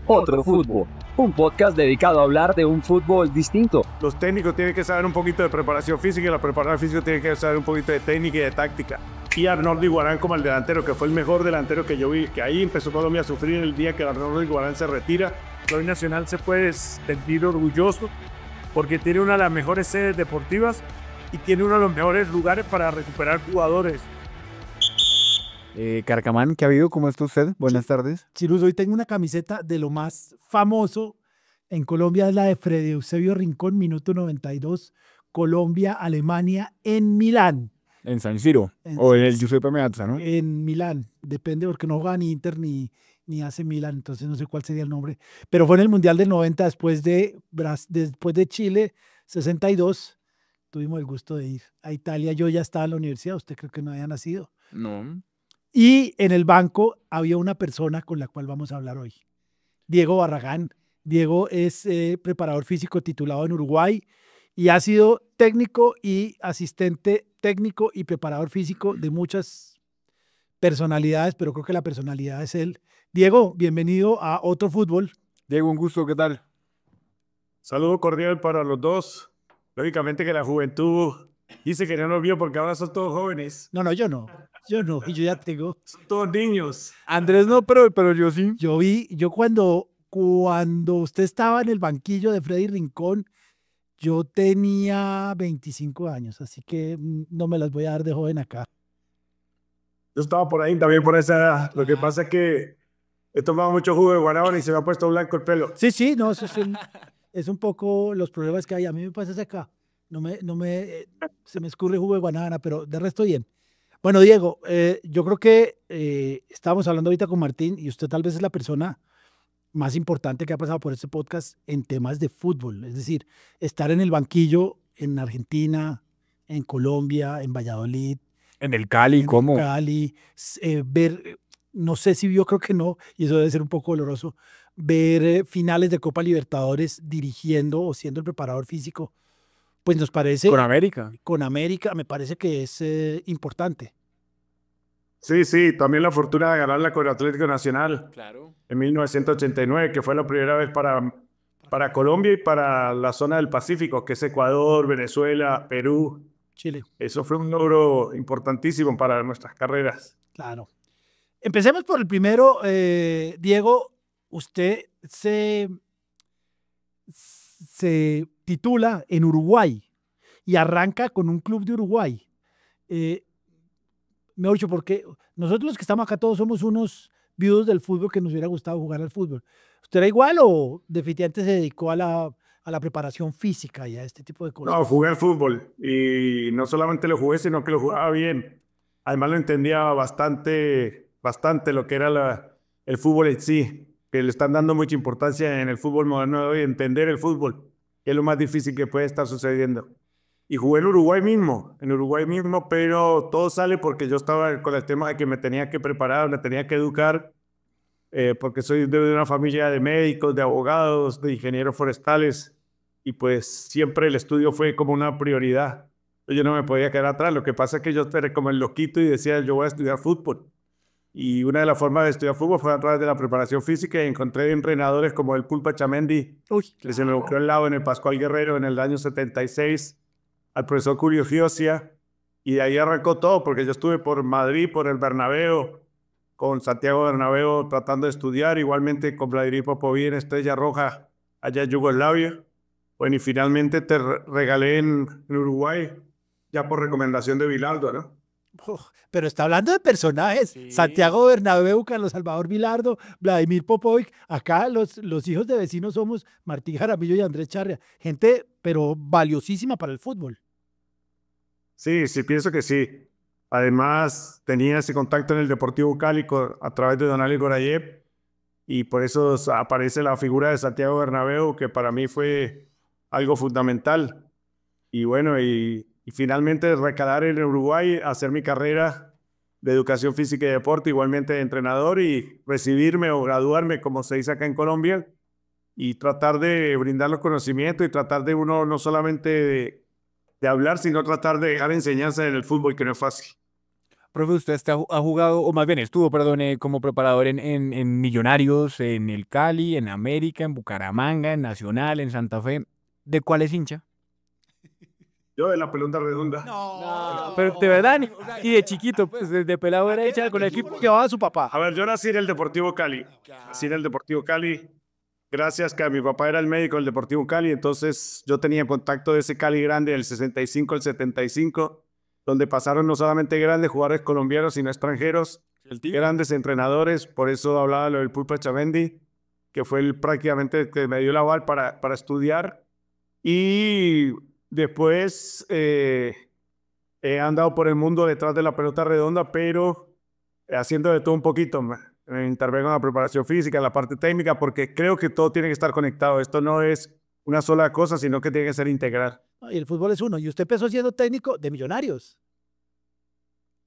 Otro Fútbol, un podcast dedicado a hablar de un fútbol distinto. Los técnicos tienen que saber un poquito de preparación física y los preparadores físicos tienen que saber un poquito de técnica y de táctica. Y Arnoldo Iguarán como el delantero, que fue el mejor delantero que yo vi, que ahí empezó Colombia a sufrir el día que Arnoldo Iguarán se retira. El Nacional se puede sentir orgulloso porque tiene una de las mejores sedes deportivas y tiene uno de los mejores lugares para recuperar jugadores. Carcamán, ¿qué ha habido? ¿Cómo está usted? Buenas tardes. Chirus, hoy tengo una camiseta de lo más famoso en Colombia, es la de Freddy Eusebio Rincón, minuto 92, Colombia-Alemania en Milán. En San Siro, o en el Giuseppe Meazza, ¿no? En Milán, depende porque no juega ni Inter ni AC Milán, entonces no sé cuál sería el nombre. Pero fue en el Mundial del 90, después de Chile, 62, tuvimos el gusto de ir a Italia. Yo ya estaba en la universidad, usted creo que no había nacido. No. Y en el banco había una persona con la cual vamos a hablar hoy, Diego Barragán. Diego es preparador físico titulado en Uruguay y ha sido técnico y asistente técnico y preparador físico de muchas personalidades, pero creo que la personalidad es él. Diego, bienvenido a Otro Fútbol. Diego, un gusto, ¿qué tal? Saludo cordial para los dos. Lógicamente que la juventud dice que no nos vio porque ahora son todos jóvenes. No, yo no, y yo ya tengo. Son todos niños. Andrés no, pero yo sí. Yo cuando usted estaba en el banquillo de Freddy Rincón, yo tenía 25 años, así que no me las voy a dar de joven acá. Yo estaba por ahí también por esa edad. Lo que pasa es que he tomado mucho jugo de guanábana y se me ha puesto blanco el pelo. Sí, no, eso es un poco los problemas que hay. A mí me pasa es acá. Se me escurre jugo de guanábana, pero de resto bien. Bueno, Diego, yo creo que estábamos hablando ahorita con Martín y usted tal vez es la persona más importante que ha pasado por este podcast en temas de fútbol. Es decir, estar en el banquillo en Argentina, en Colombia, en Valladolid. En el Cali, en ¿cómo? Cali, ver, no sé si vio, creo que no, y eso debe ser un poco doloroso, ver finales de Copa Libertadores dirigiendo o siendo el preparador físico, pues nos parece... Con América. Con América me parece que es importante. Sí, también la fortuna de ganarla con el Atlético Nacional. Claro. En 1989, que fue la primera vez para Colombia y para la zona del Pacífico, que es Ecuador, Venezuela, Perú. Chile. Eso fue un logro importantísimo para nuestras carreras. Claro. Empecemos por el primero. Diego, usted se titula en Uruguay y arranca con un club de Uruguay. Mejor dicho, porque nosotros los que estamos acá todos somos unos viudos del fútbol que nos hubiera gustado jugar al fútbol. ¿Usted era igual o definitivamente se dedicó a la preparación física y a este tipo de cosas? No, jugué al fútbol y no solamente lo jugué, sino que lo jugaba bien. Además lo entendía bastante lo que era el fútbol en sí, que le están dando mucha importancia en el fútbol moderno de hoy, entender el fútbol, que es lo más difícil que puede estar sucediendo. Y jugué en Uruguay mismo, pero todo sale porque yo estaba con el tema de que me tenía que preparar, me tenía que educar, porque soy de una familia de médicos, de abogados, de ingenieros forestales, y pues siempre el estudio fue como una prioridad. Yo no me podía quedar atrás. Lo que pasa es que yo esperé como el loquito y decía, yo voy a estudiar fútbol. Y una de las formas de estudiar fútbol fue a través de la preparación física y encontré entrenadores como el Pulpa Chamendi, que se me buscó al lado en el Pascual Guerrero en el año 76, al profesor Julio Fiosia, y de ahí arrancó todo, porque yo estuve por Madrid, por el Bernabéu, con Santiago Bernabéu tratando de estudiar, igualmente con Vladimir Popovic en Estrella Roja, allá en Yugoslavia. Bueno, y finalmente te regalé en Uruguay, ya por recomendación de Bilardo, ¿no? Pero está hablando de personajes. Sí. Santiago Bernabéu, Carlos Salvador Vilardo, Vladimir Popovic. Acá los hijos de vecinos somos Martín Jaramillo y Andrés Charria. Gente, pero valiosísima para el fútbol. Sí, pienso que sí. Además, tenía ese contacto en el Deportivo Cali a través de Don Ali Gorayev, y por eso aparece la figura de Santiago Bernabéu, que para mí fue algo fundamental. Y bueno, y finalmente recalar en Uruguay, hacer mi carrera de educación física y deporte, igualmente de entrenador, y recibirme o graduarme, como se dice acá en Colombia, y tratar de brindar los conocimientos y tratar de uno no solamente de hablar, sino tratar de dejar enseñanza en el fútbol, que no es fácil. Profe, usted ha jugado, o más bien estuvo, perdón, como preparador en Millonarios, en el Cali, en América, en Bucaramanga, en Nacional, en Santa Fe. ¿De cuál es hincha? Yo de la pelota redonda. No, pero de verdad, y de chiquito, pues, desde pelado era hincha con el equipo. que va a su papá. A ver, yo nací en el Deportivo Cali. Nací en el Deportivo Cali. Gracias que mi papá era el médico del Deportivo Cali, entonces yo tenía contacto de ese Cali grande del 65 al 75, donde pasaron no solamente grandes jugadores colombianos, sino extranjeros, grandes entrenadores. Por eso hablaba lo del Pulpa Chamendi, que fue prácticamente el que me dio la aval para estudiar. Y después he andado por el mundo detrás de la pelota redonda, pero haciendo de todo un poquito. Intervengo en la preparación física, en la parte técnica, porque creo que todo tiene que estar conectado. Esto no es una sola cosa, sino que tiene que ser integral. Y el fútbol es uno. Y usted empezó siendo técnico de Millonarios.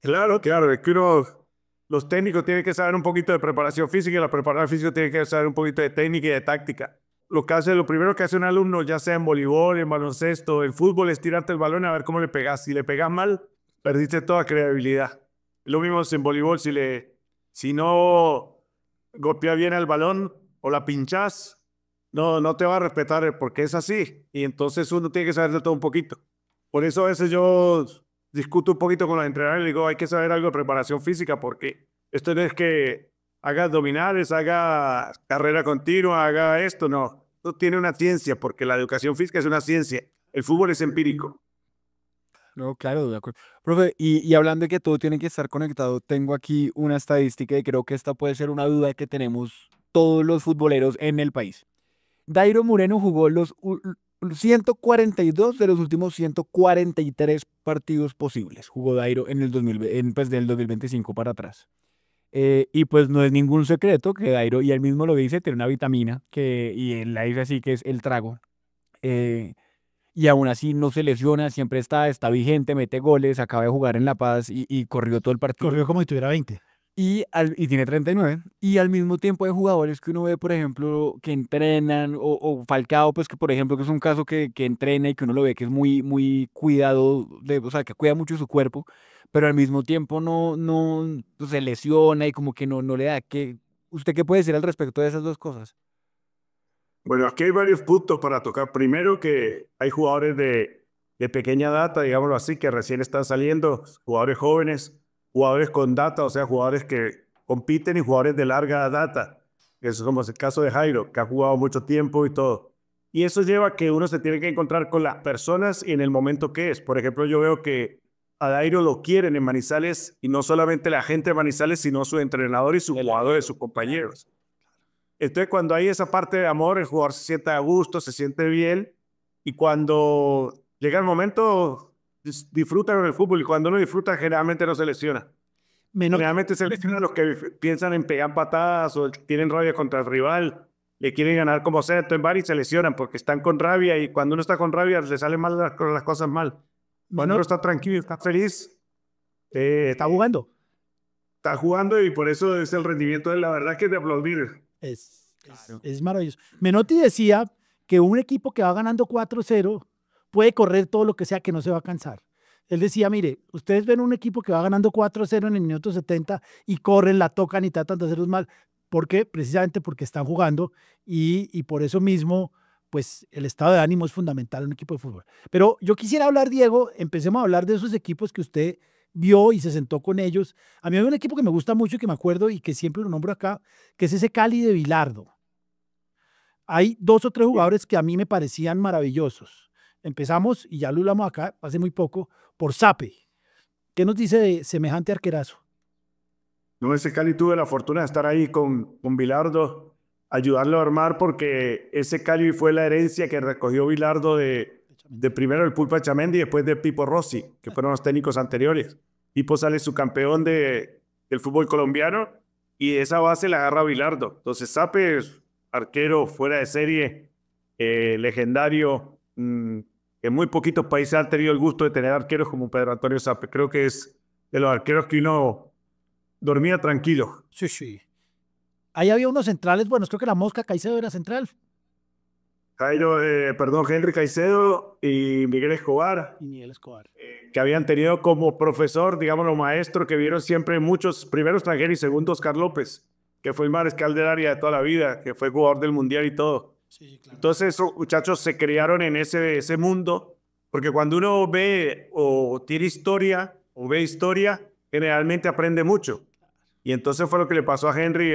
Claro, claro. Es que los técnicos tienen que saber un poquito de preparación física y la preparación física tiene que saber un poquito de técnica y de táctica. Lo primero que hace un alumno, ya sea en voleibol, en baloncesto, en fútbol, es tirarte el balón a ver cómo le pegas. Si le pegas mal, perdiste toda credibilidad. Lo mismo es en voleibol, si no golpeas bien el balón o la pinchas, no te va a respetar porque es así. Y entonces uno tiene que saber de todo un poquito. Por eso a veces yo discuto un poquito con los entrenadores y digo, hay que saber algo de preparación física porque esto no es que haga abdominales, haga carrera continua, haga esto, no. Esto tiene una ciencia porque la educación física es una ciencia. El fútbol es empírico. No, claro, de acuerdo. Profe, y hablando de que todo tiene que estar conectado, tengo aquí una estadística y creo que esta puede ser una duda que tenemos todos los futboleros en el país. Dairo Moreno jugó los 142 de los últimos 143 partidos posibles. Jugó Dairo en el 2000, pues del 2025 para atrás. Y pues no es ningún secreto que Dairo, y él mismo lo dice, tiene una vitamina, y él la dice así, que es el trago. Y aún así no se lesiona, siempre está vigente, mete goles, acaba de jugar en La Paz y corrió todo el partido. Corrió como si tuviera 20. Y tiene 39. Y al mismo tiempo hay jugadores que uno ve, por ejemplo, que entrenan, o Falcao, pues que por ejemplo, que es un caso que entrena y que uno lo ve que es muy cuidado, o sea, que cuida mucho su cuerpo, pero al mismo tiempo no pues, se lesiona y como que no le da. ¿Usted qué puede decir al respecto de esas dos cosas? Bueno, aquí hay varios puntos para tocar. Primero que hay jugadores de pequeña data, digámoslo así, que recién están saliendo, jugadores jóvenes, jugadores con data, o sea, jugadores que compiten y jugadores de larga data. Eso es como es el caso de Jairo, que ha jugado mucho tiempo y todo. Y eso lleva a que uno se tiene que encontrar con las personas y en el momento que es. Por ejemplo, yo veo que a Dairo lo quieren en Manizales y no solamente la gente de Manizales, sino su entrenador y sus jugadores, sus compañeros. Entonces, cuando hay esa parte de amor, el jugador se siente a gusto, se siente bien, y cuando llega el momento, disfruta con el fútbol, y cuando uno disfruta, generalmente no se lesiona. Generalmente se lesionan los que piensan en pegar patadas o tienen rabia contra el rival, le quieren ganar como sea, entonces van y se lesionan porque están con rabia, y cuando uno está con rabia, le salen mal las cosas mal. Cuando uno está tranquilo, está feliz, Está jugando. Está jugando, y por eso es el rendimiento de la verdad que es de aplaudir. Es maravilloso. Menotti decía que un equipo que va ganando 4-0 puede correr todo lo que sea, que no se va a cansar. Él decía, mire, ustedes ven un equipo que va ganando 4-0 en el minuto 70 y corren, la tocan y tratan de hacerlos mal. ¿Por qué? Precisamente porque están jugando y por eso mismo, pues el estado de ánimo es fundamental en un equipo de fútbol. Pero yo quisiera hablar, Diego, empecemos a hablar de esos equipos que usted vio y se sentó con ellos. A mí hay un equipo que me gusta mucho y que me acuerdo y que siempre lo nombro acá, que es ese Cali de Bilardo. Hay 2 o 3 jugadores que a mí me parecían maravillosos. Empezamos, y ya lo hablamos acá hace muy poco, por Sape. ¿Qué nos dice de semejante arquerazo? No, ese Cali tuve la fortuna de estar ahí con Bilardo, ayudarlo a armar, porque ese Cali fue la herencia que recogió Bilardo de primero el Pulpa Chamendi y después de Pipo Rossi, que fueron los técnicos anteriores. Pipo sale subcampeón del fútbol colombiano y esa base la agarra Bilardo. Entonces Sape es arquero fuera de serie, legendario, en muy poquitos países han tenido el gusto de tener arqueros como Pedro Antonio Sape. Creo que es de los arqueros que uno dormía tranquilo. Sí. Ahí había unos centrales buenos, creo que la Mosca Caicedo era central. Henry Caicedo y Miguel Escobar, Y Miguel Escobar. que habían tenido como profesor, digamos, los maestros que vieron siempre muchos, primero extranjeros y segundo Oscar López, que fue el mariscal del área de toda la vida, que fue jugador del Mundial y todo. Sí, claro. Entonces esos muchachos se criaron en ese mundo, porque cuando uno ve o tiene historia o ve historia, generalmente aprende mucho. Y entonces fue lo que le pasó a Henry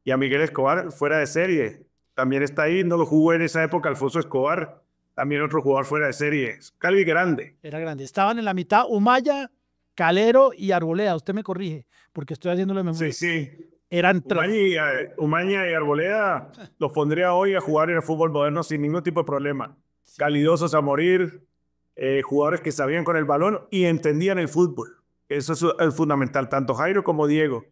y a Miguel Escobar fuera de serie. También está ahí, no lo jugó en esa época Alfonso Escobar, también otro jugador fuera de serie. Cali grande. Era grande. Estaban en la mitad Humaya, Calero y Arboleda. Usted me corrige, porque estoy haciéndolo de memoria. Sí, sí. Eran tres. Umaña y Arboleda los pondría hoy a jugar en el fútbol moderno sin ningún tipo de problema. Calidosos a morir, jugadores que sabían con el balón y entendían el fútbol. Eso es fundamental, tanto Jairo como Diego.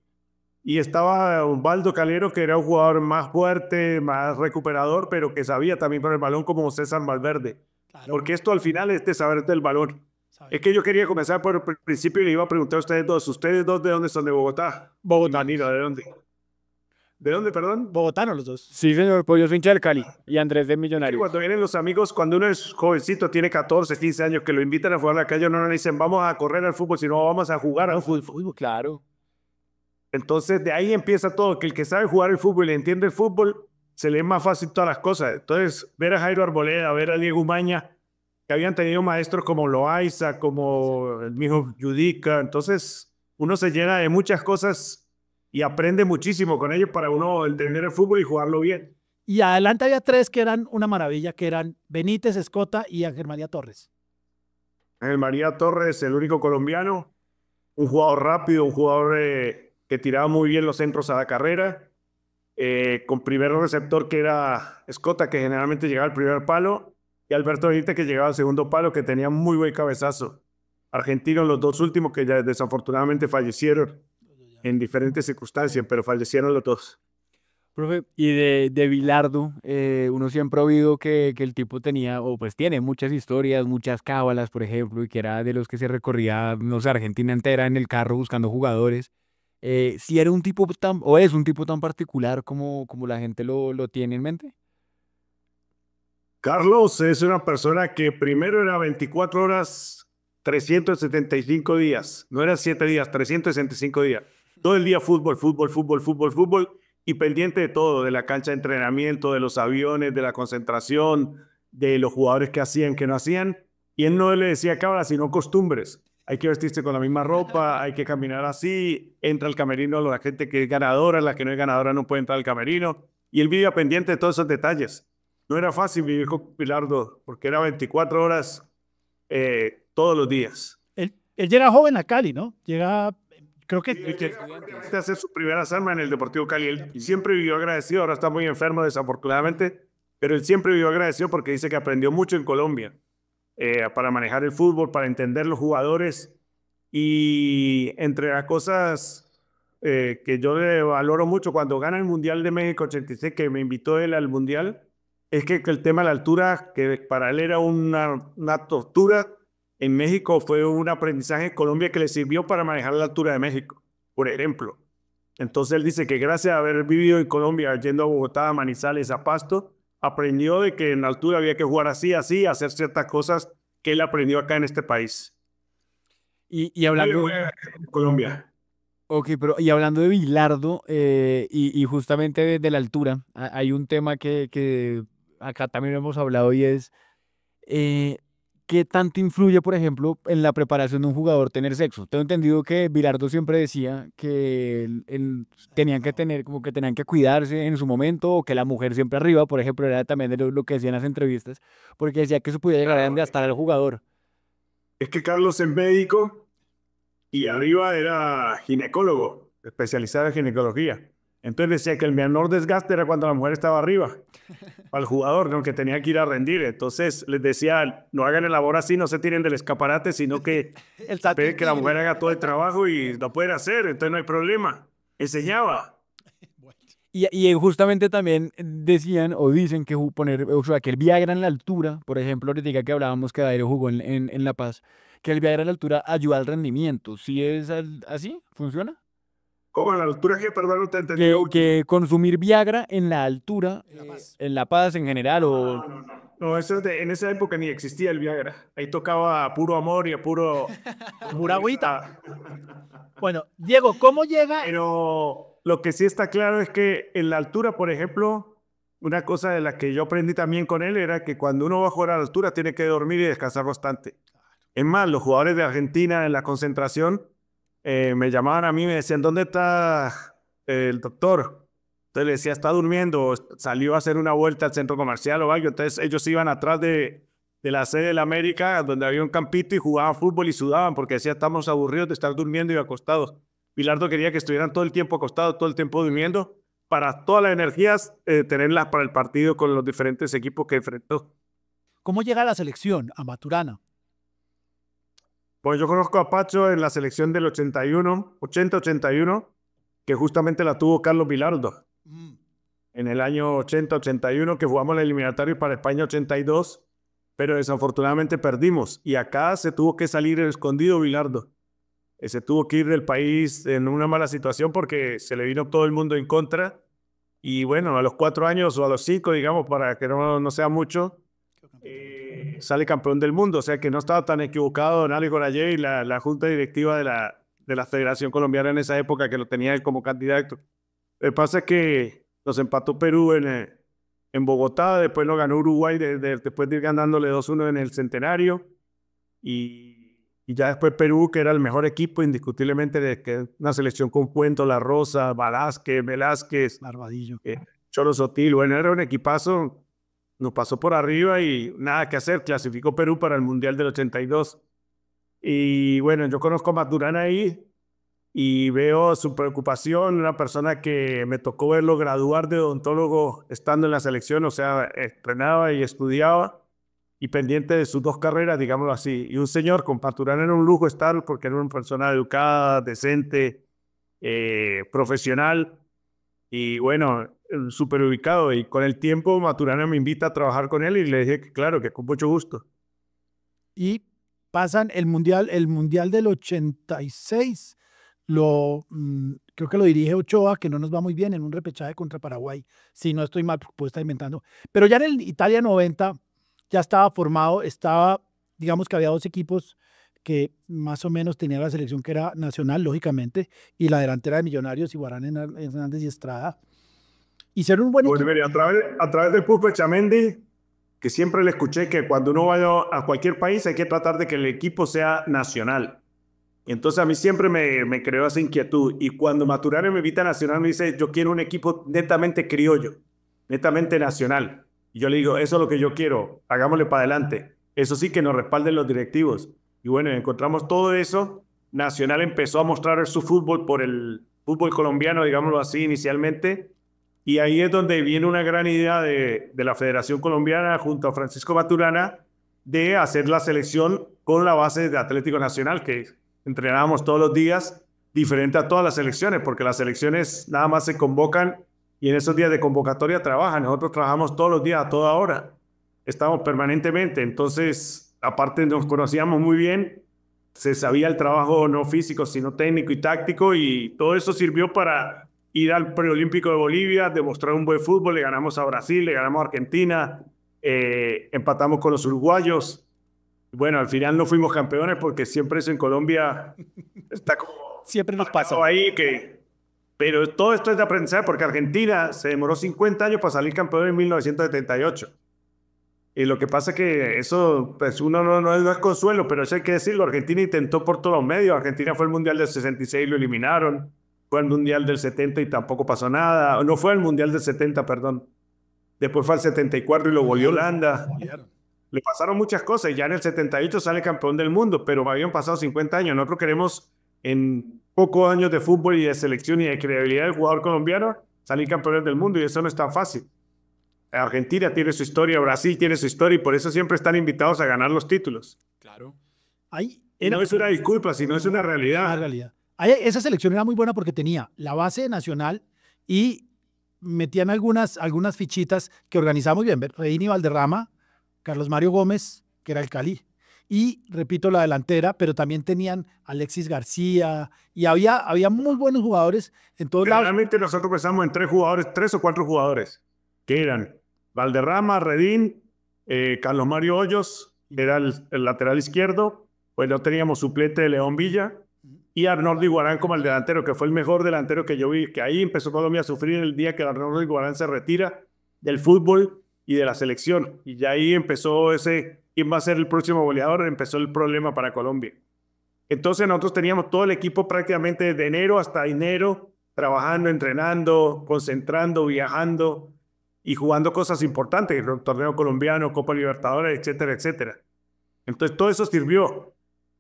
Y estaba Osvaldo Calero, que era un jugador más fuerte, más recuperador, pero que sabía también con el balón como César Valverde. Claro, Porque esto al final es de saber del balón. sabía. Es que yo quería comenzar por el principio y le iba a preguntar a ustedes dos. ¿Ustedes dos de dónde son? ¿De Bogotá? Bogotá. Danilo, ¿de dónde? ¿De dónde, perdón? Bogotanos los dos. Sí, señor, pues yo soy hincha del Cali y Andrés de Sí, Millonarios. cuando vienen los amigos, cuando uno es jovencito, tiene 14, 15 años, que lo invitan a jugar a la calle, no le dicen vamos a correr al fútbol, sino vamos a jugar al fútbol. Fútbol, claro. Entonces de ahí empieza todo, que el que sabe jugar el fútbol y entiende el fútbol, se le es más fácil todas las cosas. Entonces ver a Jairo Arboleda, ver a Diego Umaña, que habían tenido maestros como Loaiza, como el mismo Yudica, entonces uno se llena de muchas cosas y aprende muchísimo con ellos para uno entender el fútbol y jugarlo bien. Y adelante había tres que eran una maravilla, que eran Benítez, Escota y Ángel María Torres. Ángel María Torres, el único colombiano, un jugador rápido, un jugador que tiraba muy bien los centros a la carrera, con primer receptor que era Escota, que generalmente llegaba al primer palo, y Alberto Benítez, que llegaba al segundo palo, que tenía muy buen cabezazo. Argentinos, los dos últimos que ya desafortunadamente fallecieron en diferentes circunstancias, pero fallecieron los dos. Profe, y de Bilardo, uno siempre ha oído que el tipo tenía, o pues tiene muchas historias, muchas cábalas, por ejemplo, y que era de los que se recorría, no sé, Argentina entera en el carro buscando jugadores. Si era un tipo tan, o es un tipo tan particular como la gente lo tiene en mente. Carlos es una persona que primero era 24 horas, 375 días. No eran 7 días, 365 días. Todo el día fútbol, fútbol, fútbol, fútbol, fútbol. Y pendiente de todo, de la cancha de entrenamiento, de los aviones, de la concentración, de los jugadores que hacían, que no hacían. Y él no le decía cábala, sino costumbres. Hay que vestirse con la misma ropa, hay que caminar así. Entra al camerino la gente que es ganadora, la que no es ganadora no puede entrar al camerino. Y él vivía pendiente de todos esos detalles. No era fácil vivir con Bilardo, porque era 24 horas todos los días. Él llega joven a Cali, ¿no? Llega, creo que... Él quería hacer sus primeras armas en el Deportivo Cali. Él siempre vivió agradecido, ahora está muy enfermo desafortunadamente, pero él siempre vivió agradecido porque dice que aprendió mucho en Colombia para manejar el fútbol, para entender los jugadores. Y entre las cosas que yo le valoro mucho, cuando gana el Mundial de México 86, que me invitó él al Mundial, es que el tema de la altura, que para él era una tortura, en México fue un aprendizaje en Colombia que le sirvió para manejar la altura de México, por ejemplo. Entonces él dice que gracias a haber vivido en Colombia, yendo a Bogotá, a Manizales, a Pasto, aprendió de que en la altura había que jugar así, así, hacer ciertas cosas que él aprendió acá en este país. Y hablando... Colombia. Ok, pero y hablando de Bilardo y justamente de la altura, hay un tema que acá también hemos hablado y es ¿qué tanto influye, por ejemplo, en la preparación de un jugador tener sexo? Tengo entendido que Bilardo siempre decía que tenían que tener, como que tenían que cuidarse en su momento, o que la mujer siempre arriba, por ejemplo, era también de lo que decían en las entrevistas, porque decía que eso podía llegar a desgastar al jugador. Es que Carlos es médico y arriba era ginecólogo, especializado en ginecología. Entonces decía que el menor desgaste era cuando la mujer estaba arriba, para el jugador, ¿no? Que tenía que ir a rendir. Entonces les decía, no hagan el labor así, no se tiren del escaparate, sino que esperen que la mujer haga todo el trabajo y lo pueden hacer, entonces no hay problema. Enseñaba. Y justamente también decían o dicen que poner, o sea, que el Viagra en la altura, por ejemplo, ahorita que hablábamos que Dairo jugó en La Paz, que el Viagra en la altura ayuda al rendimiento. ¿Sí es así? ¿Funciona? ¿Cómo en la altura que, perdón, no te entendí? Que consumir Viagra en la altura, en La Paz en general, o... No, eso en esa época ni existía el Viagra. Ahí tocaba a puro amor y a puro... Pura agüita. Bueno, Diego, ¿cómo llega? Pero lo que sí está claro es que en la altura, por ejemplo, una cosa de la que yo aprendí también con él era que cuando uno va a jugar a la altura tiene que dormir y descansar bastante. Es más, los jugadores de Argentina en la concentración me llamaban a mí y me decían, ¿dónde está el doctor? Entonces le decía, está durmiendo, salió a hacer una vuelta al centro comercial o algo. Entonces ellos iban atrás de la sede de la América, donde había un campito y jugaban fútbol y sudaban porque decía, estamos aburridos de estar durmiendo y acostados. Bilardo quería que estuvieran todo el tiempo acostados, todo el tiempo durmiendo, para todas las energías tenerlas para el partido con los diferentes equipos que enfrentó. ¿Cómo llega a la selección, a Maturana? Pues yo conozco a Pacho en la selección del 81, 80-81, que justamente la tuvo Carlos Bilardo. En el año 80-81, que jugamos el eliminatorio para España 82, pero desafortunadamente perdimos. Y acá se tuvo que salir el escondido Bilardo. Se tuvo que ir del país en una mala situación porque se le vino todo el mundo en contra. Y bueno, a los 4 años o a los 5, digamos, para que no sea mucho, sale campeón del mundo. O sea que no estaba tan equivocado Nali Gorayé y la junta directiva de la Federación Colombiana en esa época, que lo tenía él como candidato. Lo que pasa es que nos empató Perú en Bogotá, después lo ganó Uruguay después de ir ganándole 2-1 en el Centenario. Y ya después Perú, que era el mejor equipo indiscutiblemente, de que una selección con Puento, La Rosa, Velázquez, Barbadillo. Cholo Sotil. Bueno, era un equipazo, nos pasó por arriba y nada que hacer. Clasificó Perú para el Mundial del 82. Y bueno, yo conozco a Maturana ahí y veo su preocupación, una persona que me tocó verlo graduar de odontólogo estando en la selección, o sea, entrenaba y estudiaba y pendiente de sus 2 carreras, digámoslo así. Y un señor con Maturana era un lujo estar porque era una persona educada, decente, profesional y bueno, súper ubicado. Y con el tiempo Maturana me invita a trabajar con él y le dije que claro, que con mucho gusto. Y pasan el mundial del 86. Creo que lo dirige Ochoa, que no nos va muy bien en un repechaje contra Paraguay. Si no estoy mal, puedo estar inventando. Pero ya en el Italia 90 ya estaba formado, digamos que había 2 equipos que más o menos tenían la selección que era nacional, lógicamente, y la delantera de Millonarios y Guarán Hernández y Estrada. Hicieron un buen equipo. Bueno, a través del Pulpo Chamendi, que siempre le escuché que cuando uno vaya a cualquier país hay que tratar de que el equipo sea nacional. Y entonces a mí siempre me creó esa inquietud. Y cuando Maturana me invita a Nacional, me dice, yo quiero un equipo netamente criollo, netamente nacional. Y yo le digo, eso es lo que yo quiero, hagámosle para adelante. Eso sí, que nos respalden los directivos. Y bueno, encontramos todo eso. Nacional empezó a mostrar su fútbol por el fútbol colombiano, digámoslo así, inicialmente. Y ahí es donde viene una gran idea de la Federación Colombiana junto a Francisco Maturana de hacer la selección con la base de Atlético Nacional, que entrenábamos todos los días, diferente a todas las selecciones, porque las selecciones nada más se convocan y en esos días de convocatoria trabajan. Nosotros trabajamos todos los días, a toda hora. Estamos permanentemente. Entonces, aparte nos conocíamos muy bien, se sabía el trabajo no físico, sino técnico y táctico, y todo eso sirvió para ir al Preolímpico de Bolivia, demostrar un buen fútbol. Le ganamos a Brasil, le ganamos a Argentina, empatamos con los uruguayos. Bueno, al final no fuimos campeones porque siempre eso en Colombia está como... Siempre nos pasa. Ahí pero todo esto es de aprendizaje porque Argentina se demoró 50 años para salir campeón en 1978. Y lo que pasa es que eso, pues uno no es consuelo, pero eso hay que decirlo. Argentina intentó por todos los medios. Argentina fue al Mundial del 66 y lo eliminaron. Fue al Mundial del 70 y tampoco pasó nada. No fue al Mundial del 70, perdón. Después fue al 74 y lo volvió Holanda. Le pasaron muchas cosas y ya en el 78 sale campeón del mundo, pero habían pasado 50 años. Nosotros queremos, en pocos años de fútbol y de selección y de credibilidad del jugador colombiano, salir campeones del mundo, y eso no es tan fácil. Argentina tiene su historia, Brasil tiene su historia, y por eso siempre están invitados a ganar los títulos. Claro. Y no es una disculpa, sino es una realidad. Una realidad. Esa selección era muy buena porque tenía la base nacional y metían algunas fichitas que organizaba muy bien. Reini Valderrama, Carlos Mario Gómez, que era el Cali, y, repito, la delantera, pero también tenían Alexis García y había muy buenos jugadores en todos lados. Realmente nosotros pensamos en 3 o 4 jugadores, que eran Valderrama, Redín, Carlos Mario Hoyos, que era el lateral izquierdo, pues no teníamos suplente de León Villa, y Arnoldo Iguarán como el delantero, que fue el mejor delantero que yo vi, que ahí empezó Colombia a sufrir el día que Arnoldo Iguarán se retira del fútbol y de la selección. Y ya ahí empezó quién va a ser el próximo goleador, empezó el problema para Colombia. Entonces nosotros teníamos todo el equipo prácticamente desde enero hasta enero, trabajando, entrenando, concentrando, viajando y jugando cosas importantes, el torneo colombiano, Copa Libertadores, etcétera, etcétera. Entonces todo eso sirvió.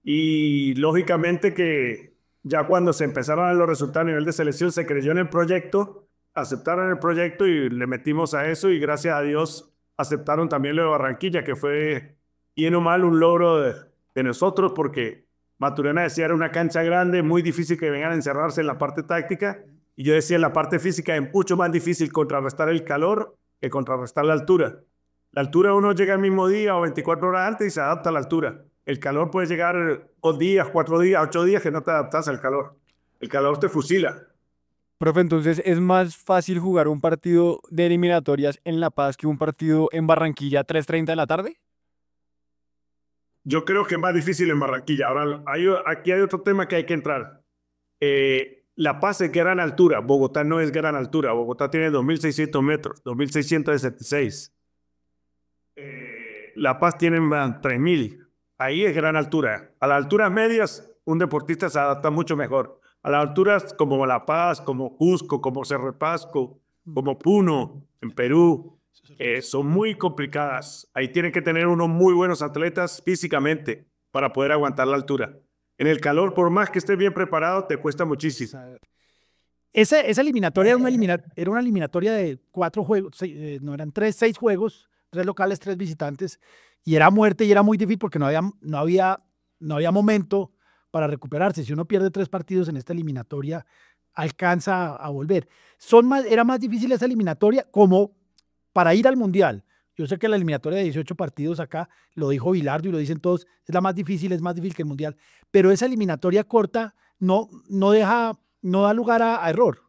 Y lógicamente que ya cuando se empezaron a dar los resultados a nivel de selección, se creyó en el proyecto, aceptaron el proyecto y le metimos a eso, y gracias a Dios aceptaron también lo de Barranquilla, que fue bien o mal un logro de nosotros, porque Maturana decía era una cancha grande, muy difícil que vengan a encerrarse en la parte táctica, y yo decía en la parte física es mucho más difícil contrarrestar el calor que contrarrestar la altura. La altura uno llega el mismo día o 24 horas antes y se adapta a la altura. El calor puede llegar 2 días, 4 días, 8 días que no te adaptas al calor. El calor te fusila. Profe, entonces es más fácil jugar un partido de eliminatorias en La Paz que un partido en Barranquilla a 3:30 de la tarde. Yo creo que es más difícil en Barranquilla. Ahora, aquí hay otro tema que hay que entrar. La Paz es gran altura. Bogotá no es gran altura. Bogotá tiene 2.600 metros, 2.676. La Paz tiene 3.000. Ahí es gran altura. A las alturas medias, un deportista se adapta mucho mejor. A las alturas como La Paz, como Cusco, como Cerro de Pasco, como Puno, en Perú, son muy complicadas. Ahí tienen que tener unos muy buenos atletas físicamente para poder aguantar la altura. En el calor, por más que estés bien preparado, te cuesta muchísimo. Esa eliminatoria era una eliminatoria de 4 juegos, no eran 6 juegos, 3 locales, 3 visitantes, y era muerte y era muy difícil porque no había momento para recuperarse. Si uno pierde 3 partidos en esta eliminatoria, alcanza a volver. Era más difícil esa eliminatoria como para ir al Mundial. Yo sé que la eliminatoria de 18 partidos acá, lo dijo Bilardo y lo dicen todos, es más difícil que el Mundial, pero esa eliminatoria corta no da lugar a error.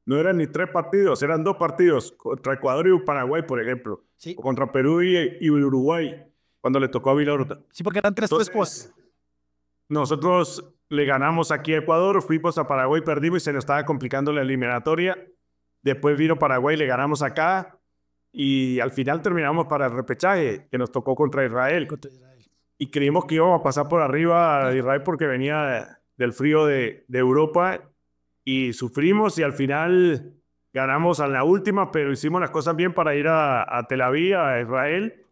No eran ni 3 partidos, eran 2 partidos, contra Ecuador y Paraguay, por ejemplo, Sí. o contra Perú y Uruguay, cuando le tocó a Bilardo. Sí, porque eran 3 Entonces, nosotros le ganamos aquí a Ecuador, fuimos a Paraguay, perdimos y se nos estaba complicando la eliminatoria. Después vino Paraguay, le ganamos acá y al final terminamos para el repechaje, que nos tocó contra Israel. Y creímos que íbamos a pasar por arriba a Israel porque venía del frío de Europa, y sufrimos y al final ganamos a la última, pero hicimos las cosas bien para ir a Tel Aviv, a Israel,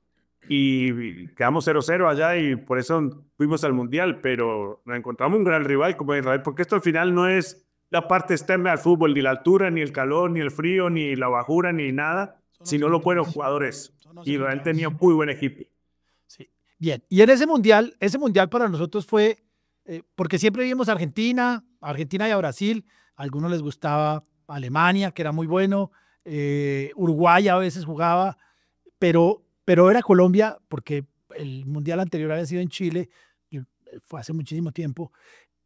y quedamos 0-0 allá y por eso fuimos al Mundial, pero nos encontramos un gran rival como Israel, porque esto al final no es la parte externa del fútbol, ni la altura, ni el calor, ni el frío, ni la bajura, ni nada, sino los buenos jugadores. Israel tenía muy buen equipo. Sí. Bien, y en ese mundial para nosotros fue, porque siempre vimos a Argentina y a Brasil, a algunos les gustaba Alemania, que era muy bueno, Uruguay a veces jugaba, pero era Colombia, porque el mundial anterior había sido en Chile, y fue hace muchísimo tiempo,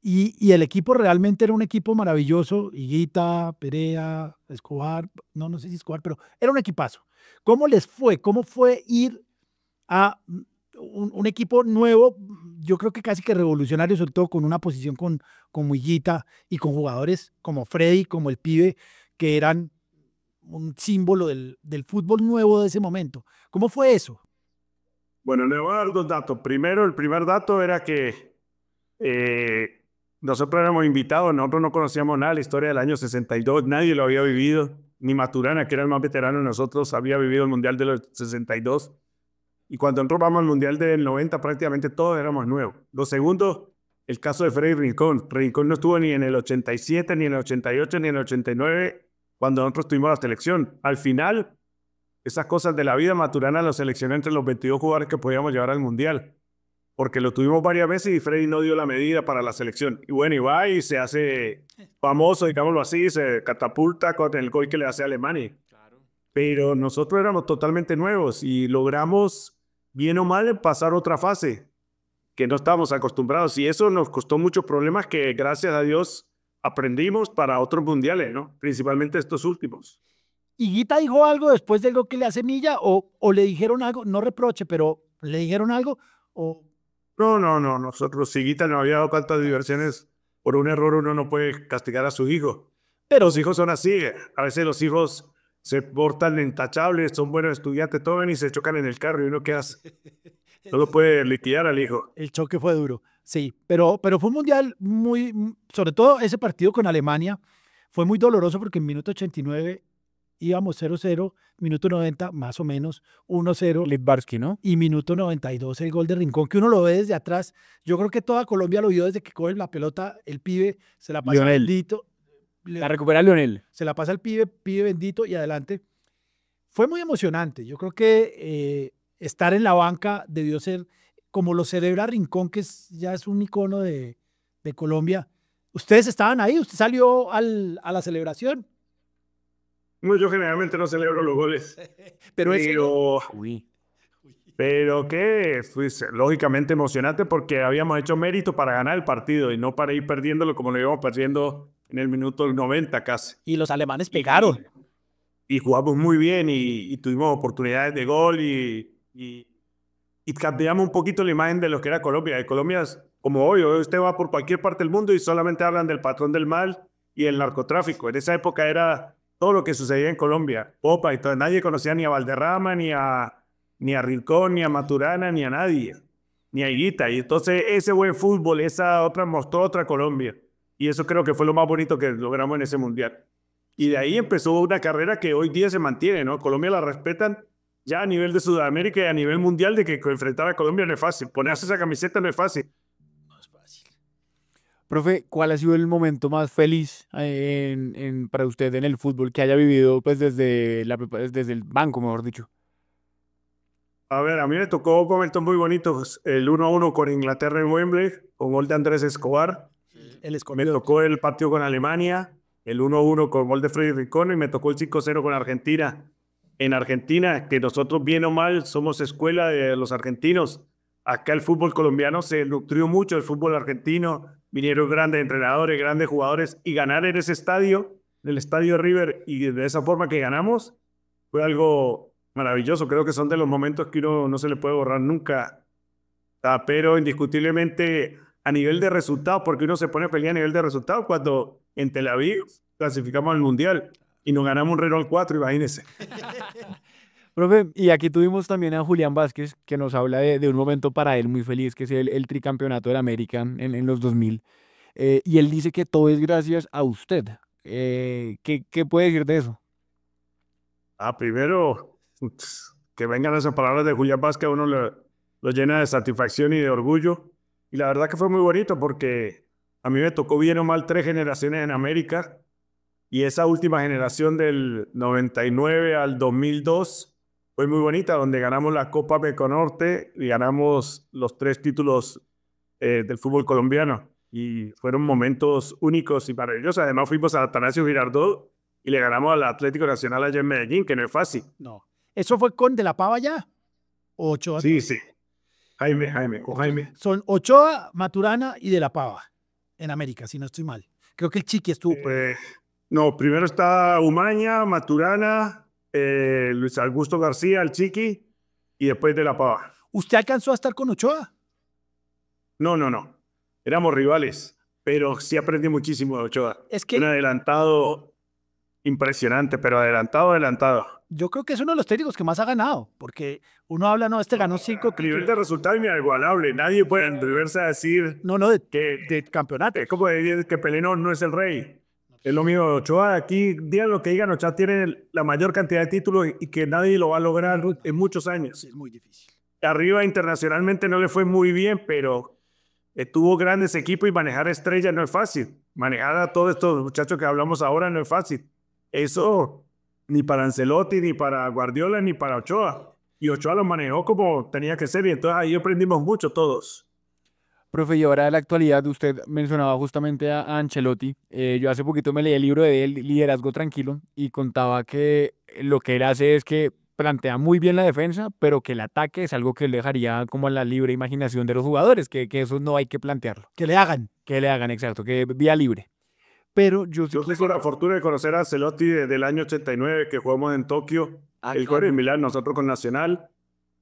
y el equipo realmente era un equipo maravilloso, Higuita, Perea, Escobar, no sé si Escobar, pero era un equipazo. ¿Cómo les fue? ¿Cómo fue ir a un equipo nuevo, yo creo que casi que revolucionario, sobre todo con una posición como Higuita y con jugadores como Freddy, como el Pibe, que eran un símbolo del fútbol nuevo de ese momento? ¿Cómo fue eso? Bueno, le voy a dar 2 datos. Primero, el primer dato era que nosotros éramos invitados, nosotros no conocíamos nada de la historia del año 62, nadie lo había vivido, ni Maturana, que era el más veterano de nosotros, había vivido el Mundial de los 62. Y cuando nosotros vamos al Mundial del 90, prácticamente todos éramos nuevos. Lo segundo, el caso de Freddy Rincón. Rincón no estuvo ni en el 87, ni en el 88, ni en el 89, cuando nosotros tuvimos la selección. Al final, esas cosas de la vida, Maturana lo seleccionó entre los 22 jugadores que podíamos llevar al Mundial, porque lo tuvimos varias veces y Freddy no dio la medida para la selección. Y bueno, y va y se hace famoso, digámoslo así, se catapulta con el gol que le hace a Alemania. Claro. Pero nosotros éramos totalmente nuevos y logramos, bien o mal, pasar otra fase. que no estábamos acostumbrados. Y eso nos costó muchos problemas que, gracias a Dios, aprendimos para otros mundiales, ¿no? Principalmente estos últimos. ¿Y Guita dijo algo después del gol que le hace Milla? ¿O le dijeron algo? No reproche, pero ¿le dijeron algo? ¿O No, no, no. Nosotros, si Guita no había dado tantas diversiones, por un error uno no puede castigar a su hijo. Pero los hijos son así. A veces los hijos se portan intachables, son buenos estudiantes, todo ven y se chocan en el carro y uno qué hace. No lo puede liquidar al hijo. el choque fue duro? Sí, pero fue un mundial sobre todo ese partido con Alemania, fue muy doloroso porque en minuto 89 íbamos 0-0, minuto 90 más o menos 1-0 Litbarski, ¿no? y minuto 92 el gol de Rincón, que uno lo ve desde atrás. Yo creo que toda Colombia lo vio desde que coge la pelota, el pibe se la pasa Lionel. bendito, La recupera Lionel. se la pasa al pibe bendito y adelante. Fue muy emocionante. Yo creo que estar en la banca debió ser como lo celebra Rincón, que ya es un icono de Colombia. ¿Ustedes estaban ahí? ¿Usted salió a la celebración? No, yo generalmente no celebro los goles. Uy. Pero que fue lógicamente emocionante porque habíamos hecho mérito para ganar el partido y no para ir perdiéndolo como lo íbamos perdiendo en el minuto 90 casi. Y los alemanes pegaron. Y jugamos muy bien y tuvimos oportunidades de gol y cambiamos un poquito la imagen de lo que era Colombia. De Colombia es como hoy usted va por cualquier parte del mundo y solamente hablan del patrón del mal y el narcotráfico. En esa época era todo lo que sucedía en Colombia. Popa y todo. Nadie conocía ni a Valderrama, ni a Rincón, ni a Maturana, ni a nadie. Ni a Higuita. Y entonces ese buen fútbol, esa otra mostró otra Colombia. Y eso creo que fue lo más bonito que logramos en ese mundial. Y de ahí empezó una carrera que hoy día se mantiene, ¿no? Colombia la respetan ya a nivel de Sudamérica y a nivel mundial de que enfrentar a Colombia no es fácil. Ponerse esa camiseta no es fácil. No es fácil. Profe, ¿cuál ha sido el momento más feliz para usted en el fútbol que haya vivido pues desde el banco, mejor dicho? A ver, a mí me tocó momentos muy bonitos. El 1-1 con Inglaterra en Wembley, con gol de Andrés Escobar. El Me escondido. tocó el partido con Alemania, el 1-1 con gol de Freddy Rincón y me tocó el 5-0 con Argentina. En Argentina, que nosotros bien o mal somos escuela de los argentinos. Acá el fútbol colombiano se nutrió mucho del fútbol argentino. Vinieron grandes entrenadores, grandes jugadores y ganar en ese estadio, en el estadio River y de esa forma que ganamos, fue algo maravilloso. Creo que son de los momentos que uno no se le puede borrar nunca. Pero indiscutiblemente a nivel de resultados, porque uno se pone a pelear a nivel de resultados cuando en Tel Aviv clasificamos al Mundial y nos ganamos un Renault 4, imagínense. Profe, y aquí tuvimos también a Julián Vázquez, que nos habla de un momento para él muy feliz, que es el tricampeonato del América en los 2000. Y él dice que todo es gracias a usted. ¿Qué puede decir de eso? Primero, que vengan esas palabras de Julián Vázquez, a uno lo llena de satisfacción y de orgullo. Y la verdad que fue muy bonito porque a mí me tocó bien o mal 3 generaciones en América. Y esa última generación del 99 al 2002 fue muy bonita, donde ganamos la Copa Meconorte y ganamos los 3 títulos del fútbol colombiano. Y fueron momentos únicos y maravillosos. Además fuimos a Atanasio Girardot y le ganamos al Atlético Nacional allá en Medellín, que no es fácil. No. ¿Eso fue con De la Pava ya? ¿O Ochoa? Sí, sí. Jaime. Son Ochoa, Maturana y De la Pava en América, si no estoy mal. Creo que el Chiqui estuvo. No, primero está Umaña, Maturana, Luis Augusto García, el Chiqui, y después De la Pava. ¿Usted alcanzó a estar con Ochoa? No. Éramos rivales, pero sí aprendí muchísimo de Ochoa. Es que un adelantado impresionante, pero adelantado. yo creo que es uno de los técnicos que más ha ganado, porque uno habla, no, este ganó 5. A nivel de resultado inigualable. Nadie puede atreverse a decir No, de campeonato. es como decir que Pelé no es el rey. Es lo mismo de Ochoa. Aquí, digan lo que digan, Ochoa tiene la mayor cantidad de títulos y que nadie lo va a lograr en muchos años. Es muy difícil. Arriba internacionalmente no le fue muy bien, pero tuvo grandes equipos y manejar estrellas no es fácil. Manejar a todos estos muchachos que hablamos ahora no es fácil. Eso ni para Ancelotti, ni para Guardiola, ni para Ochoa. Y Ochoa lo manejó como tenía que ser y entonces ahí aprendimos mucho todos. Profe, y ahora de la actualidad, usted mencionaba justamente a Ancelotti. Yo hace poquito me leí el libro de él, Liderazgo Tranquilo, y contaba que lo que él hace es que plantea muy bien la defensa, pero que el ataque es algo que le dejaría como a la libre imaginación de los jugadores, que eso no hay que plantearlo. Que le hagan. Que le hagan, exacto, que vía libre. Pero yo sí Yo tengo la fortuna de conocer a Ancelotti desde el año 89, que jugamos en Tokio, él con el Milán, nosotros con Nacional.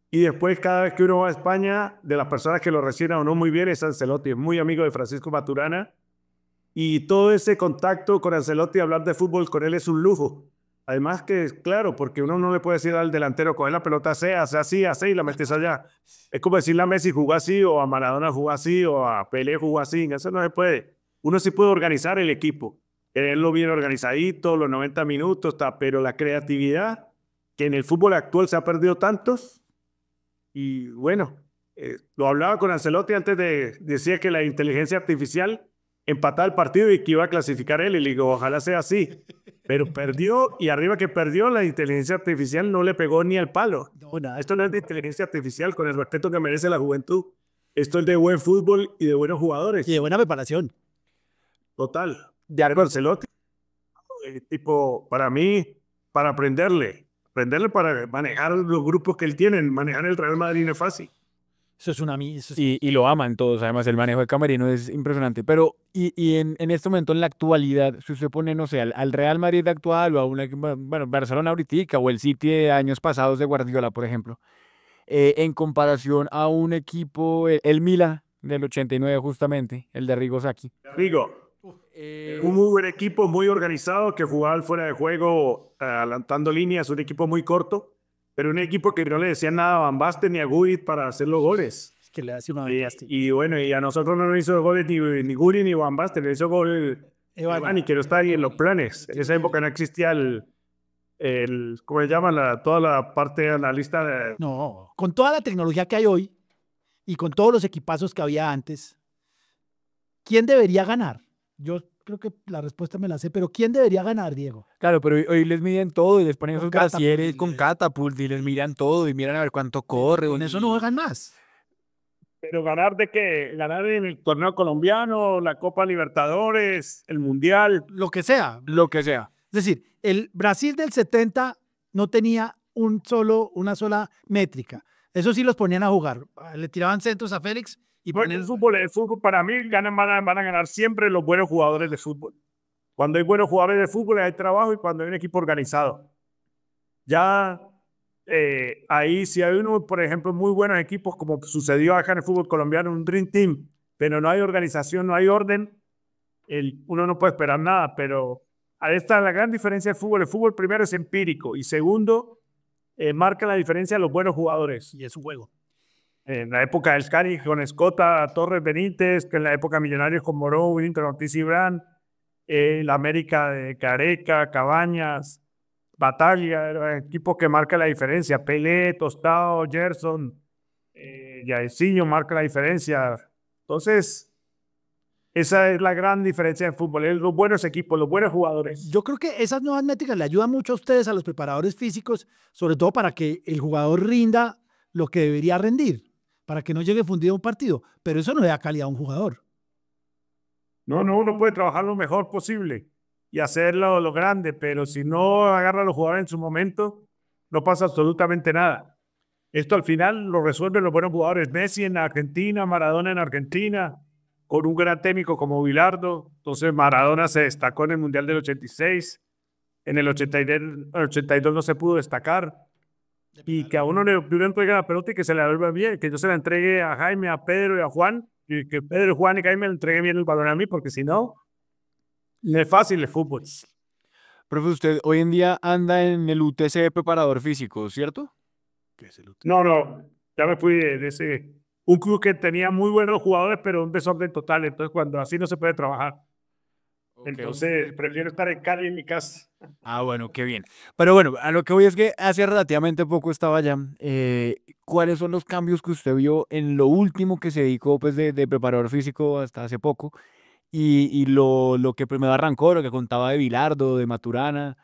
Y después, cada vez que uno va a España, de las personas que lo reciben a uno muy bien es Ancelotti, es muy amigo de Francisco Maturana. Y todo ese contacto con Ancelotti, hablar de fútbol con él es un lujo. Además que, claro, porque uno no le puede decir al delantero, coge la pelota, hace así, y la metes allá. Es como decirle a Messi jugó así, o a Maradona jugó así, o a Pelé jugó así. Eso no se puede. Uno sí puede organizar el equipo. Tenerlo bien organizadito, los 90 minutos, pero la creatividad, que en el fútbol actual se ha perdido tantos. Y bueno, lo hablaba con Ancelotti antes decía que la inteligencia artificial empataba el partido y que iba a clasificar él. Y le digo, ojalá sea así. Pero perdió, y arriba que perdió, la inteligencia artificial no le pegó ni al palo. No, nada, esto no es de inteligencia artificial, con el respeto que merece la juventud. Esto es de buen fútbol y de buenos jugadores. Y de buena preparación. Total. De acuerdo, Ancelotti, tipo, para mí, para aprenderle para manejar los grupos que él tiene, manejar el Real Madrid no es fácil. Eso es una... Eso es... Y lo aman todos, además el manejo de camerino es impresionante. Pero, en este momento, en la actualidad, si usted pone, no sé, al Real Madrid actual o a una, bueno, Barcelona ahorita o el City de años pasados de Guardiola, por ejemplo, en comparación a un equipo, el Milan del 89 justamente, el de Arrigo Sacchi. Rigo, un muy buen equipo, muy organizado, que jugaba fuera de juego, adelantando líneas, un equipo muy corto, pero un equipo que no le decía nada a Van Basten ni a Gullit para hacer los goles. Es que le hace una... Y bueno, y a nosotros no nos hizo goles ni Gullit ni Van Basten, le hizo gol Iván, que no está ahí en los planes. En esa época no existía ¿cómo se llama? Toda la parte de la lista de... No, con toda la tecnología que hay hoy y con todos los equipazos que había antes, ¿quién debería ganar? Yo creo que la respuesta me la sé, pero ¿quién debería ganar, Diego? Claro, pero hoy les miden todo y les ponen Con esos catapult, brasieres con catapult y les miran todo y miran a ver cuánto corre. Con eso no juegan más. Pero ganar de qué? Ganar en el torneo colombiano, la Copa Libertadores, el Mundial. Lo que sea. Lo que sea. Es decir, el Brasil del 70 no tenía una sola métrica. Eso sí los ponían a jugar. Le tiraban centros a Félix y Bueno, el fútbol para mí van a ganar siempre los buenos jugadores de fútbol. Cuando hay buenos jugadores de fútbol hay trabajo, y cuando hay un equipo organizado. Ya ahí si hay uno, por ejemplo, muy buenos equipos, como sucedió acá en el fútbol colombiano, un Dream Team, pero no hay organización, no hay orden, uno no puede esperar nada. Pero ahí está la gran diferencia del fútbol. El fútbol primero es empírico y segundo, marca la diferencia de los buenos jugadores. Y es un juego. En la época del Cari con Escota, Torres Benítez, que en la época Millonarios con Moró, Winter Ortiz y Brand, la América de Careca, Cabañas, Bataglia, era equipo que marca la diferencia. Pelé, Tostado, Gerson, Jairzinho marca la diferencia. Entonces, esa es la gran diferencia en fútbol, es los buenos equipos, los buenos jugadores. Yo creo que esas nuevas métricas le ayudan mucho a ustedes, a los preparadores físicos, sobre todo para que el jugador rinda lo que debería rendir, para que no llegue fundido a un partido. Pero eso no le da calidad a un jugador. No, uno puede trabajar lo mejor posible y hacerlo lo grande, pero si no agarra a los jugadores en su momento, no pasa absolutamente nada. Esto al final lo resuelven los buenos jugadores. Messi en Argentina, Maradona en Argentina, con un gran técnico como Bilardo. Entonces Maradona se destacó en el Mundial del 86, en el 82 no se pudo destacar. Y que a uno le entregue la pelota y que se le devuelva bien, que yo se la entregue a Jaime, a Pedro y a Juan, y que Pedro, Juan y Jaime le entreguen bien el balón a mí, porque si no, no es fácil el fútbol. Profe, usted hoy en día anda en el UTC de preparador físico, ¿cierto? ¿Qué es el UTC? No, ya me fui de ese... Un club que tenía muy buenos jugadores, pero un desorden total. Entonces, cuando así no se puede trabajar. Entonces, prefiero estar en Cali, en mi casa. Ah, bueno, qué bien. Pero bueno, a lo que voy es que hace relativamente poco estaba allá. ¿Cuáles son los cambios que usted vio en lo último que se dedicó pues, de preparador físico hasta hace poco? Y lo que primero arrancó, lo que contaba de Bilardo, de Maturana.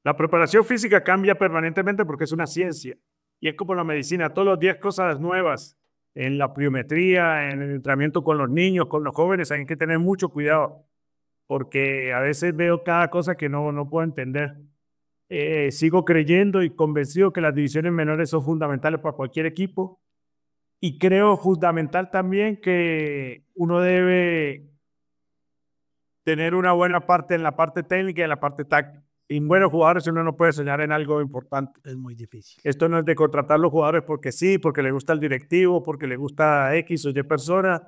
La preparación física cambia permanentemente porque es una ciencia. Y es como la medicina, todos los días cosas nuevas. En la pliometría, en el entrenamiento con los niños, con los jóvenes, hay que tener mucho cuidado. Porque a veces veo cada cosa que no puedo entender. Sigo creyendo y convencido que las divisiones menores son fundamentales para cualquier equipo. Y creo fundamental también que uno debe tener una buena parte en la parte técnica y en la parte táctica. Sin buenos jugadores uno no puede soñar en algo importante. Es muy difícil. Esto no es de contratar los jugadores porque sí, porque le gusta el directivo, porque le gusta X o Y persona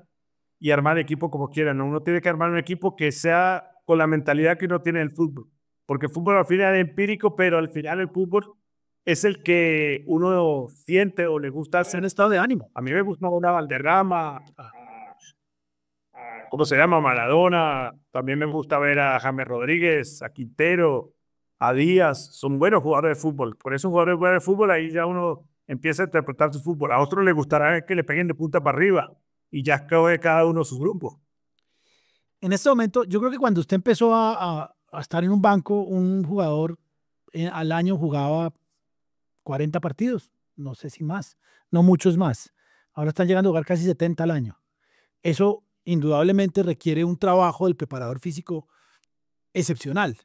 y armar el equipo como quieran. ¿No? Uno tiene que armar un equipo que sea con la mentalidad que uno tiene en el fútbol. Porque el fútbol al final es empírico, pero al final el fútbol es el que uno siente o le gusta hacer. En estado de ánimo. A mí me gusta una Valderrama, ¿cómo se llama? Maradona. También me gusta ver a James Rodríguez, a Quintero, a Díaz. Son buenos jugadores de fútbol. Por eso jugadores buenos de fútbol, ahí ya uno empieza a interpretar su fútbol. A otros les gustará que le peguen de punta para arriba y ya escoge cada uno su grupo. En este momento, yo creo que cuando usted empezó a estar en un banco, un jugador al año jugaba 40 partidos, no sé si más, no muchos más. Ahora están llegando a jugar casi 70 al año. Eso indudablemente requiere un trabajo del preparador físico excepcional.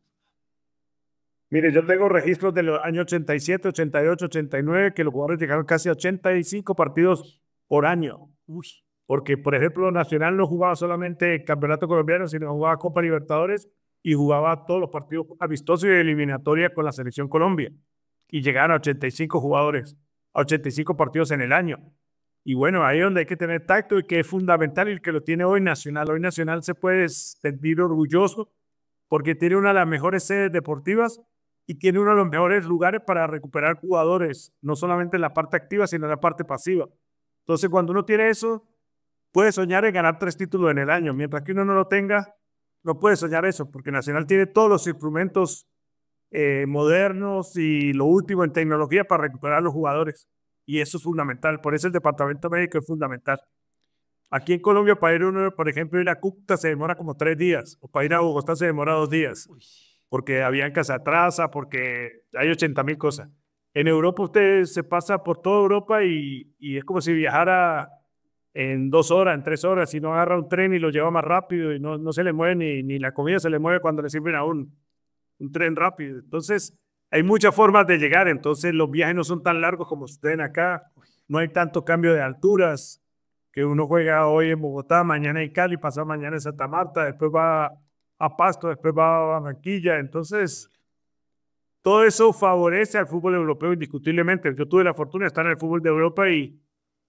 Mire, yo tengo registros de los años 87, 88, 89, que los jugadores llegaron casi a 85 partidos por año. Uy. Porque, por ejemplo, Nacional no jugaba solamente el Campeonato Colombiano, sino jugaba Copa Libertadores y jugaba todos los partidos amistosos y de eliminatoria con la Selección Colombia. Y llegaron a 85 jugadores, a 85 partidos en el año. Y bueno, ahí es donde hay que tener tacto y que es fundamental y que lo tiene hoy Nacional. Hoy Nacional se puede sentir orgulloso porque tiene una de las mejores sedes deportivas y tiene uno de los mejores lugares para recuperar jugadores, no solamente en la parte activa, sino en la parte pasiva. Entonces, cuando uno tiene eso, puede soñar en ganar 3 títulos en el año. Mientras que uno no lo tenga, no puede soñar eso, porque Nacional tiene todos los instrumentos modernos y lo último en tecnología para recuperar a los jugadores. Y eso es fundamental. Por eso el departamento médico es fundamental. Aquí en Colombia, para ir uno, por ejemplo, ir a Cúcuta se demora como 3 días, o para ir a Bogotá se demora 2 días, porque Avianca se atrasa, porque hay 80.000 cosas. En Europa usted se pasa por toda Europa y es como si viajara en 2 horas, en 3 horas, si no agarra un tren y lo lleva más rápido y no se le mueve ni la comida se le mueve cuando le sirven a un tren rápido. Entonces, hay muchas formas de llegar, entonces los viajes no son tan largos como ustedes aquí, no hay tanto cambio de alturas, que uno juega hoy en Bogotá, mañana en Cali, pasado mañana en Santa Marta, después va a Pasto, después va a Barranquilla, entonces todo eso favorece al fútbol europeo indiscutiblemente. Yo tuve la fortuna de estar en el fútbol de Europa y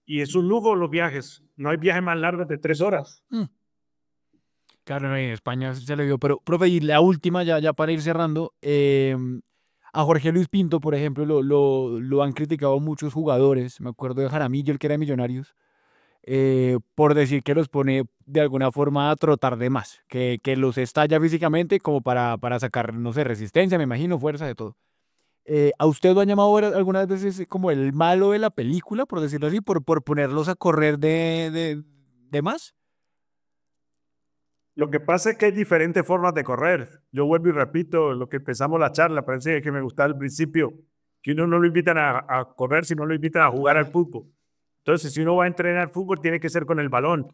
es un lujo los viajes, no hay viajes más largos de 3 horas. Claro, no, en España se le dio, pero, profe, y la última, ya para ir cerrando, a Jorge Luis Pinto, por ejemplo, lo han criticado muchos jugadores, me acuerdo de Jaramillo, el que era de Millonarios, por decir que los pone de alguna forma a trotar de más, que los estalla físicamente como para sacar, no sé, resistencia, me imagino, fuerza, de todo. ¿A usted lo han llamado algunas veces como el malo de la película, por decirlo así, por ponerlos a correr de más? Lo que pasa es que hay diferentes formas de correr. Yo vuelvo y repito lo que empezamos la charla, parece que me gustaba al principio, que uno no lo invitan a correr, sino lo invitan a jugar al fútbol. Entonces, si uno va a entrenar fútbol, tiene que ser con el balón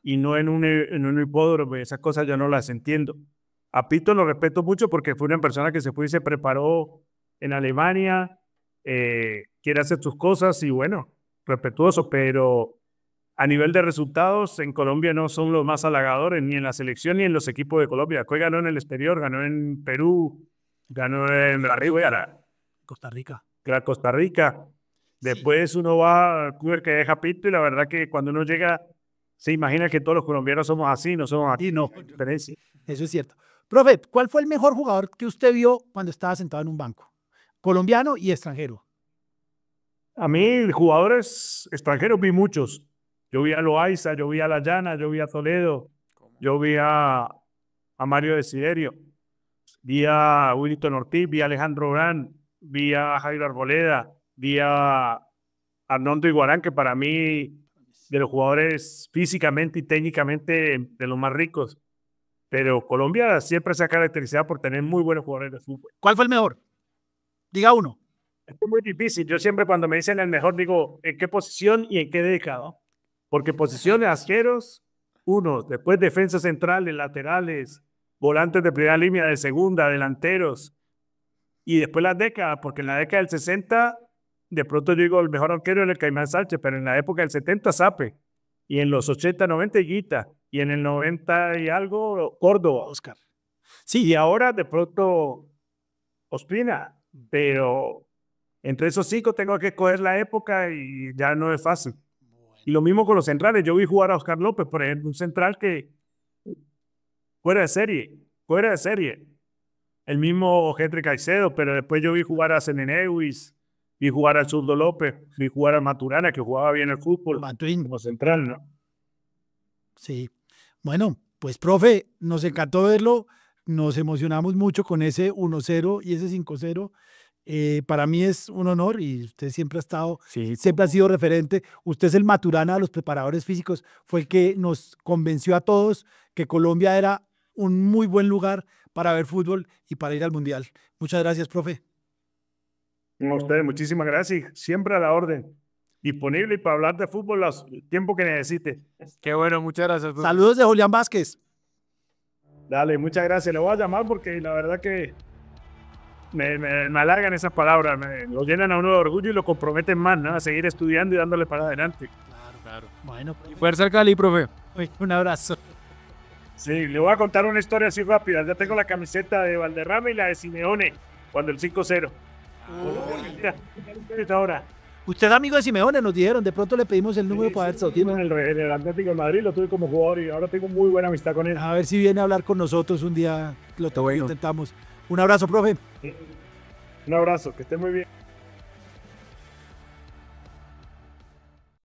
y no en un hipódromo. Esas cosas yo no las entiendo. A Pito lo respeto mucho porque fue una persona que se fue y se preparó en Alemania, quiere hacer sus cosas y bueno, respetuoso, pero a nivel de resultados, en Colombia no son los más halagadores, ni en la selección ni en los equipos de Colombia. Después ganó en el exterior, ganó en Perú, ganó en Costa Rica. Costa Rica. Después uno va al club que deja Pito y la verdad que cuando uno llega, se imagina que todos los colombianos somos así, no somos así. No, eso es cierto. Profe, ¿cuál fue el mejor jugador que usted vio cuando estaba sentado en un banco? Colombiano y extranjero. A mí, jugadores extranjeros vi muchos. Yo vi a Loaiza, yo vi a La Llana, yo vi a Toledo, yo vi a Mario Desiderio, vi a Wilton Ortiz, vi a Alejandro Brand, vi a Jairo Arboleda, vi a Arnoldo Iguarán, que para mí, de los jugadores físicamente y técnicamente, de los más ricos. Pero Colombia siempre se ha caracterizado por tener muy buenos jugadores de fútbol. ¿Cuál fue el mejor? Diga uno. Es muy difícil. Yo siempre cuando me dicen el mejor digo en qué posición y en qué década. Porque posiciones arqueros, uno, después defensas centrales, laterales, volantes de primera línea, de segunda, delanteros. Y después las décadas, porque en la década del 60, de pronto yo digo el mejor arquero era el Caimán Sánchez, pero en la época del 70, Sape. Y en los 80, 90, Higuita. Y en el 90 y algo, Córdoba. Oscar. Sí, y ahora de pronto Ospina. Pero entre esos 5 tengo que escoger la época y ya no es fácil. Y lo mismo con los centrales. Yo vi jugar a Oscar López, por ejemplo, un central que fuera de serie, fuera de serie. El mismo Henry Caicedo, pero después yo vi jugar a Zenenewis, vi jugar al Zurdo López, vi jugar a Maturana, que jugaba bien el fútbol Maturín. como central, ¿no? Sí. Bueno, pues profe, nos encantó verlo, nos emocionamos mucho con ese 1-0 y ese 5-0. Para mí es un honor y usted siempre ha estado, Sí, siempre ha sido referente. Usted es el Maturana de los preparadores físicos, fue el que nos convenció a todos que Colombia era un muy buen lugar para ver fútbol y para ir al Mundial. Muchas gracias, profe. A ustedes, muchísimas gracias. Siempre a la orden. Disponible para hablar de fútbol el tiempo que necesite. qué bueno, muchas gracias. profe. Saludos de Julián Vázquez. Dale, muchas gracias. Le voy a llamar porque la verdad que me alargan esas palabras, lo llenan a uno de orgullo y lo comprometen más, ¿no? A seguir estudiando y dándole para adelante. Claro. Bueno, Fuerza al Cali, profe. un abrazo. Sí, le voy a contar una historia así rápida. Ya tengo la camiseta de Valderrama y la de Simeone cuando el 5-0. Ahora, Usted es amigo de Simeone, nos dijeron, de pronto le pedimos el número para ver si lo tiene. en el Atlético de Madrid lo tuve como jugador y ahora tengo muy buena amistad con él. A ver si viene a hablar con nosotros un día, lo bueno. intentamos. Un abrazo, profe. Un abrazo, que esté muy bien.